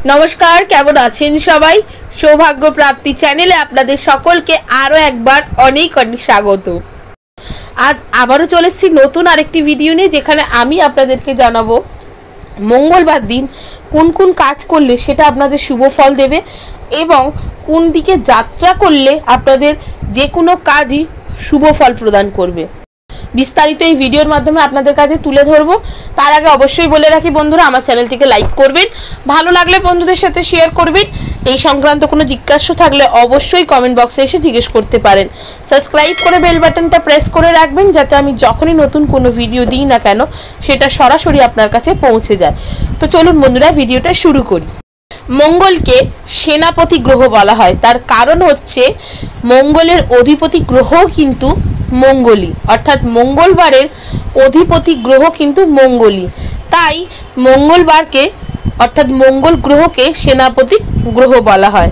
नमस्कार केमन आছেন सबाई सौभाग्य प्राप्ति चैनेले आपनादेर सकलके आरो एकबार अनेक अनेक स्वागत। आज आबारो चले एसेछि नतून आरेकटी भिडियो निये जेखाने आमी आपनादेरके जानाबो मंगलबार दिन कोन कोन काज करले सेटा आपनादेर शुभ फल देबे एबं कोन दिके यात्रा करले आपनादेर जे कोनो काजई शुभ फल प्रदान करबे। विस्तारित এই ভিডিওর মাধ্যমে আপনাদের কাছে তুলে ধরব। তার আগে অবশ্যই বলে রাখি বন্ধুরা, আমার চ্যানেলটিকে লাইক করবেন, ভালো লাগলে বন্ধুদের সাথে শেয়ার করবেন। এই সংক্রান্ত কোনো জিজ্ঞাসা থাকলে অবশ্যই কমেন্ট বক্সে এসে জিজ্ঞেস করতে পারেন। সাবস্ক্রাইব করে বেল বাটনটা প্রেস করে রাখবেন যাতে আমি যখনই নতুন কোনো ভিডিও দিই না কেন সেটা সরাসরি আপনার কাছে পৌঁছে যায়। তো চলুন বন্ধুরা ভিডিওটা শুরু করি। মঙ্গলকে সেনাপতি গ্রহ বলা হয়, তার কারণ হচ্ছে মঙ্গলের অধিপতি গ্রহ কিন্তু मंगली अर्थात मंगलवारेर अधिपति ग्रह किन्तु मंगली, ताई मंगलवार के अर्थात मंगल ग्रह के सेनापति ग्रह बला हय।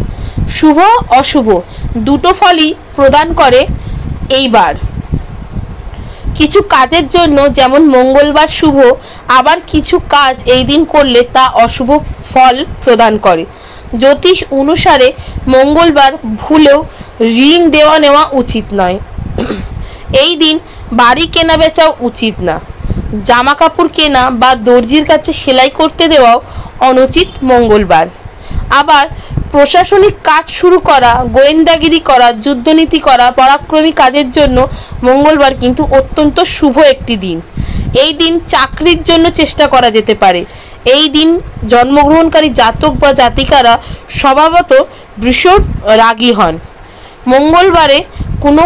शुभ अशुभ दुटो फलई प्रदान करे। एइबार किछु काजेर जोन्नो जेमन मंगलवार शुभ, आबार किछु काज एई दिन करले ता अशुभ फल प्रदान करे। ज्योतिष अनुसारे मंगलवार भूलेও ऋण देওয়া नेওয়া उचित नय। এই দিন বাড়ি কেনা বেচাও উচিত না। জামা কাপড় কেনা বা দর্জির কাছে সেলাই করতে দেওয়াও অনুচিত মঙ্গলবার। আবার প্রশাসনিক কাজ শুরু করা, গোয়েন্দাগিরি করা, যুদ্ধনীতি করা, পরাক্রমী কাজের জন্য মঙ্গলবার কিন্তু অত্যন্ত শুভ একটি দিন। এই দিন চাকরির জন্য চেষ্টা করা যেতে পারে। এই দিন জন্মগ্রহণকারী জাতক বা জাতিকারা স্বভাবত ভীষণ রাগী হন। মঙ্গলবারে কোনো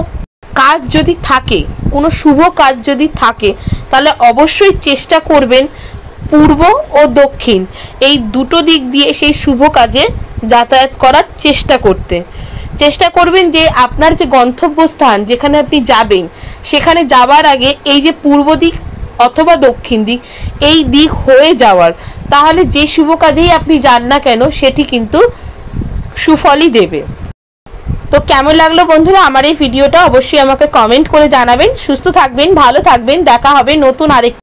কাজ যদি থাকে, কোনো শুভ কাজ যদি থাকে তাহলে অবশ্যই চেষ্টা করবেন পূর্ব ও দক্ষিণ এই দুটো দিক দিয়ে সেই শুভ কাজে যাতায়াত করার চেষ্টা করবেন যে আপনার যে গন্তব্যস্থান যেখানে আপনি যাবেন সেখানে যাওয়ার আগে এই যে পূর্ব দিক অথবা দক্ষিণ দিক এই দিক হয়ে যাওয়ার, তাহলে যে শুভ কাজেই আপনি যান না কেন সেটি কিন্তু সুফলই দেবে। তো কেমন লাগলো বন্ধুরা আমার এই ভিডিওটা অবশ্যই আমাকে কমেন্ট করে জানাবেন। সুস্থ থাকবেন, ভালো থাকবেন, দেখা হবে নতুন আরেক